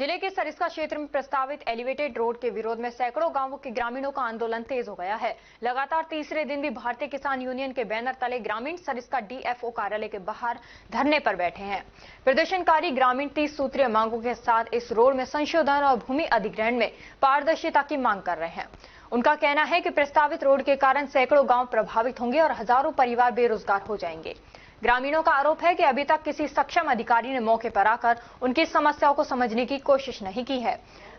जिले के सरिस्का क्षेत्र में प्रस्तावित एलिवेटेड रोड के विरोध में सैकड़ों गांवों के ग्रामीणों का आंदोलन तेज हो गया है। लगातार तीसरे दिन भी भारतीय किसान यूनियन के बैनर तले ग्रामीण सरिस्का डीएफओ कार्यालय के बाहर धरने पर बैठे हैं। प्रदर्शनकारी ग्रामीण 30 सूत्रीय मांगों के साथ इस रोड में संशोधन और भूमि अधिग्रहण में पारदर्शिता की मांग कर रहे हैं। उनका कहना है कि प्रस्तावित रोड के कारण सैकड़ों गांव प्रभावित होंगे और हजारों परिवार बेरोजगार हो जाएंगे। ग्रामीणों का आरोप है कि अभी तक किसी सक्षम अधिकारी ने मौके पर आकर उनकी समस्याओं को समझने की कोशिश नहीं की है।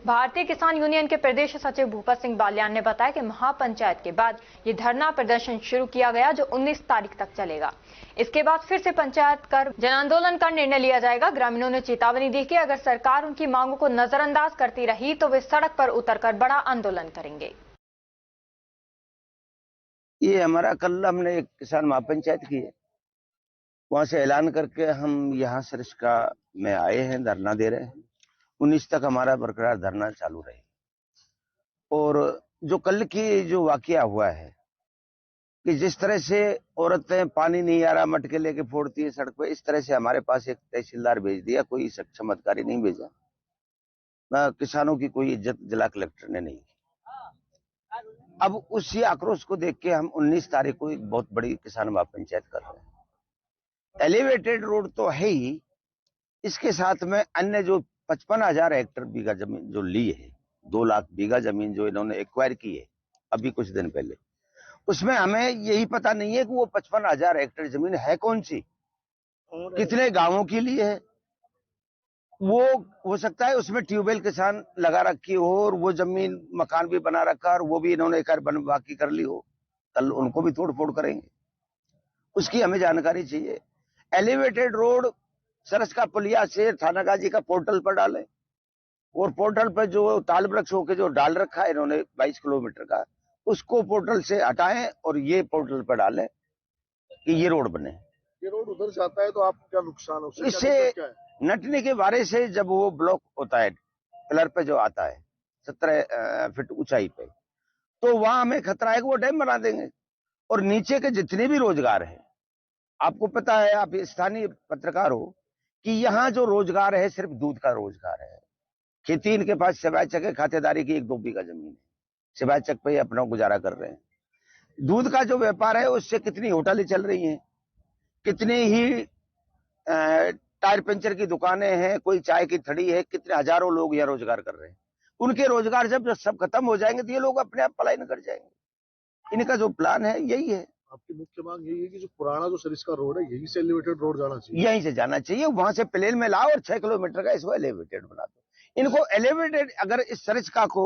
भारतीय किसान यूनियन के प्रदेश सचिव भूपत सिंह बाल्यान ने बताया कि महापंचायत के बाद ये धरना प्रदर्शन शुरू किया गया, जो 19 तारीख तक चलेगा। इसके बाद फिर से पंचायत कर जन आंदोलन का निर्णय लिया जाएगा। ग्रामीणों ने चेतावनी दी कि अगर सरकार उनकी मांगों को नजरअंदाज करती रही तो वे सड़क पर उतरकर बड़ा आंदोलन करेंगे। ये हमारा कल हमने एक किसान महापंचायत की है, वहां से ऐलान करके हम यहाँ सरिस्का में आए हैं, धरना दे रहे हैं। 19 तक हमारा बरकरार धरना चालू रहे। और जो कल की जो वाकया हुआ है कि जिस तरह से औरतें पानी नहीं आ रहा मटके लेके फोड़ती है सड़क पे, इस तरह से हमारे पास एक तहसीलदार भेज दिया, कोई सक्षम अधिकारी नहीं भेजा। किसानों की कोई इज्जत जिला कलेक्टर ने नहीं की। अब उसी आक्रोश को देख के हम 19 तारीख को एक बहुत बड़ी किसान महापंचायत कर रहे हैं। एलिवेटेड रोड तो है ही, इसके साथ में अन्य जो 55,000 हेक्टर बीघा जमीन जो ली है, 2 लाख बीघा जमीन जो इन्होंने एक्वायर की है अभी कुछ दिन पहले, उसमें हमें यही पता नहीं है कि वो 55,000 हेक्टर जमीन है कौन सी, कितने गांवों के लिए है। वो हो सकता है उसमें ट्यूबवेल किसान लगा रखी हो और वो जमीन मकान भी बना रखा और वो भी इन्होंने एक बाकी कर ली हो, कल उनको भी तोड़ फोड़ करेंगे, उसकी हमें जानकारी चाहिए। एलिवेटेड रोड सरिस्का पुलिया से थाना गाजी का पोर्टल पर डालें और पोर्टल पर जो ताल वृक्ष होकर जो डाल रखा है इन्होंने 22 किलोमीटर का, उसको पोर्टल से हटाएं और ये पोर्टल पर डालें कि ये रोड बने। ये रोड उधर जाता है तो आप क्या नुकसान हो? इससे नटने के बारे से जब वो ब्लॉक होता है पिलर पे जो आता है 17 फीट ऊंचाई पे, तो वहां हमें खतरा है कि वो डैम बना देंगे और नीचे के जितने भी रोजगार है, आपको पता है, आप स्थानीय पत्रकार हो, कि यहाँ जो रोजगार है सिर्फ दूध का रोजगार है। खेती इनके पास सिवाय चक है, खातेदारी की 1-2 बीघा जमीन है, सिवाय चक पे अपना गुजारा कर रहे हैं। दूध का जो व्यापार है उससे कितनी होटलें चल रही हैं, कितनी ही टायर पंचर की दुकानें हैं, कोई चाय की थड़ी है, कितने हजारों लोग यहाँ रोजगार कर रहे हैं। उनके रोजगार जब सब खत्म हो जाएंगे तो ये लोग अपने आप पलायन कर जाएंगे। इनका जो प्लान है यही है। आपकी मुख्य मांग यही है कि जो पुराना जो सरिस्का रोड है यहीं से एलिवेटेड रोड जाना चाहिए, यहीं से जाना चाहिए, वहां से प्लेन में लाओ और 6 किलोमीटर का इसको एलिवेटेड बना दो। इनको एलिवेटेड, अगर इस सरिस्का को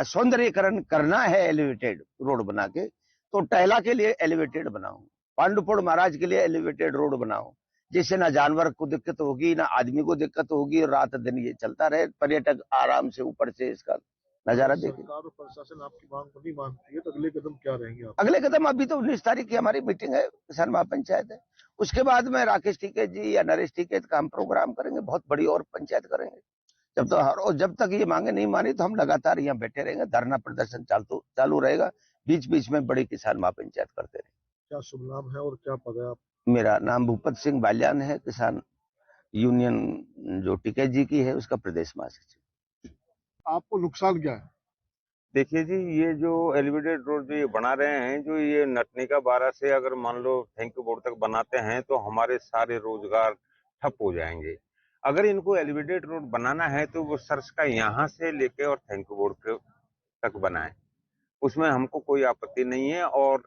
सौंदर्यीकरण करना है एलिवेटेड रोड बना के, तो टहला के लिए एलिवेटेड बनाओ, पांडुपुर महाराज के लिए एलिवेटेड रोड बनाओ, जिससे ना जानवर को दिक्कत होगी ना आदमी को दिक्कत होगी और रात दिन ये चलता रहे, पर्यटक आराम से ऊपर से इसका नजारा देखें। सरकार और प्रशासन आपकी मांग को नहीं मानती है तो अगले कदम क्या रहेंगे आप? अगले कदम अभी तो 19 तारीख की हमारी मीटिंग है, किसान महापंचायत है, उसके बाद में राकेश टिकैत जी या नरेश टिकैत का हम प्रोग्राम करेंगे, बहुत बड़ी और पंचायत करेंगे। जब तक ये मांगे नहीं मानी तो हम लगातार यहाँ बैठे रहेंगे, धरना प्रदर्शन चालू रहेगा, बीच बीच में बड़ी किसान महापंचायत करते रहेंगे। क्या शुभ नाम है और क्या पद है आप? मेरा नाम भूपत सिंह बाल्यान है, किसान यूनियन जो टिकैत जी की है उसका प्रदेश महासचिव। आपको नुकसान क्या है? देखिए जी, ये जो एलिवेटेड रोड जो ये बना रहे हैं, जो ये नटनी का बारा से अगर मान लो थैंक यू बोर्ड तक बनाते हैं तो हमारे सारे रोजगार ठप हो जाएंगे। अगर इनको एलिवेटेड रोड बनाना है तो वो सरिस्का यहाँ से लेके और थैंक यू बोर्ड तक बनाए, उसमें हमको कोई आपत्ति नहीं है। और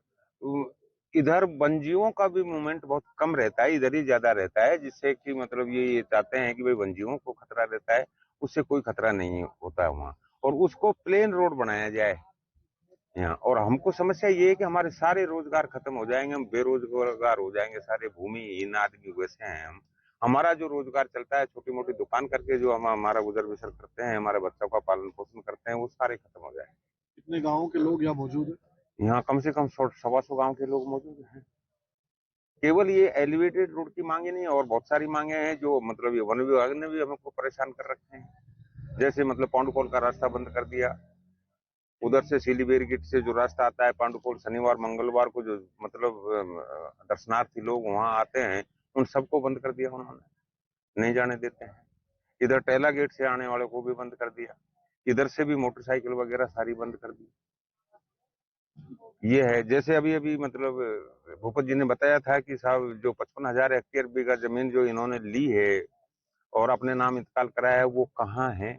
इधर वनजीवों का भी मूवमेंट बहुत कम रहता है, इधर ही ज्यादा रहता है, जिससे कि मतलब ये चाहते हैं कि भाई वनजीवों को खतरा रहता है, उससे कोई खतरा नहीं होता है वहाँ, और उसको प्लेन रोड बनाया जाए यहाँ। और हमको समस्या ये है कि हमारे सारे रोजगार खत्म हो जाएंगे, हम बेरोजगार हो जाएंगे, सारे भूमिहीन आदमी वैसे हैं हम। हमारा जो रोजगार चलता है छोटी मोटी दुकान करके जो हम हमारा गुजर बसर करते हैं, हमारे बच्चों का पालन पोषण करते हैं, वो सारे खत्म हो जाए। कितने गाँव के लोग यहाँ मौजूद है? यहाँ कम से कम 100-125 गाँव के लोग मौजूद हैं। केवल ये एलिवेटेड रोड की मांगे नहीं, और बहुत सारी मांगे हैं जो मतलब ये वन विभाग ने भी हमको परेशान कर रखे हैं। जैसे मतलब पांडुपोल का रास्ता बंद कर दिया, उधर से सिलीबेरी गेट से जो रास्ता आता है पांडुपोल, शनिवार मंगलवार को जो मतलब दर्शनार्थी लोग वहां आते हैं उन सबको बंद कर दिया उन्होंने, नहीं जाने देते हैं। इधर टेला गेट से आने वाले को भी बंद कर दिया, इधर से भी मोटरसाइकिल वगैरह सारी बंद कर दी। ये है, जैसे अभी अभी मतलब भूपत जी ने बताया था कि साहब जो 55,000 हेक्टेयर बीघा जमीन जो इन्होंने ली है और अपने नाम इंतकाल कराया है, वो कहाँ है,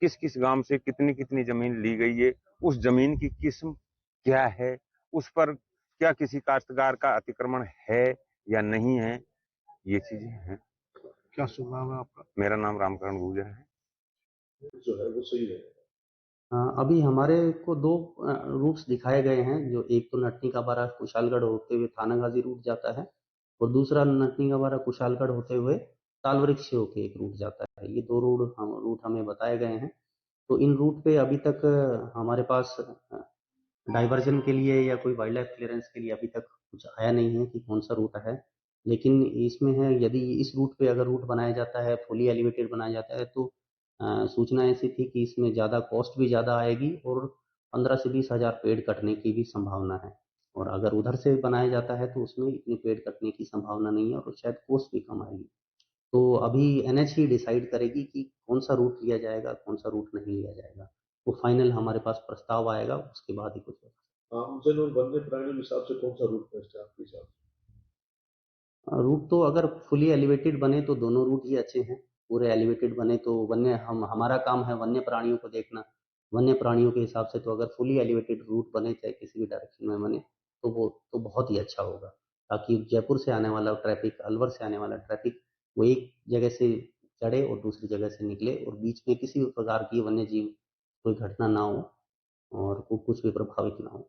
किस किस गांव से कितनी कितनी जमीन ली गई है, उस जमीन की किस्म क्या है, उस पर क्या किसी काश्तकार का अतिक्रमण है या नहीं है, ये चीजें हैं। क्या शुभ नाम है आपका? मेरा नाम रामकरण गुर्जर है। जो है वो सही है। अभी हमारे को दो रूट्स दिखाए गए हैं, जो एक तो नटनी का बारा कुशालगढ़ होते हुए थानागाजी रूट जाता है और दूसरा नटनी का बारा कुशालगढ़ होते हुए तालवृक्ष होके एक रूट जाता है। ये दो रूट हमें बताए गए हैं। तो इन रूट पे अभी तक हमारे पास डाइवर्जन के लिए या कोई वाइल्ड लाइफ क्लियरेंस के लिए अभी तक कुछ आया नहीं है कि कौन सा रूट है। लेकिन इसमें है, यदि इस रूट पे अगर रूट बनाया जाता है, फुली एलिवेटेड बनाया जाता है, तो सूचना ऐसी थी कि इसमें ज़्यादा कॉस्ट भी ज़्यादा आएगी और 15 से 20 हज़ार पेड़ कटने की भी संभावना है। और अगर उधर से बनाया जाता है तो उसमें इतने पेड़ कटने की संभावना नहीं है और शायद कॉस्ट भी कम आएगी। तो अभी एनएच ही डिसाइड करेगी कि कौन सा रूट लिया जाएगा, कौन सा रूट नहीं लिया जाएगा। वो फाइनल हमारे पास प्रस्ताव आएगा, उसके बाद ही कुछ होगा। आमजन और वन्य प्राणी के हिसाब से कौन सा रूट बेस्ट है आपके हिसाब से? रूट तो अगर फुली एलिवेटेड बने तो दोनों रूट ही अच्छे हैं। पूरे एलिवेटेड बने तो हमारा काम है वन्य प्राणियों को देखना। वन्य प्राणियों के हिसाब से तो अगर फुली एलिवेटेड रूट बने, चाहे किसी भी डायरेक्शन में बने, तो वो तो बहुत ही अच्छा होगा, ताकि जयपुर से आने वाला ट्रैफिक, अलवर से आने वाला ट्रैफिक, वो एक जगह से चढ़े और दूसरी जगह से निकले और बीच में किसी भी प्रकार की वन्य जीव कोई घटना ना हो और कुछ भी प्रभावित ना हो।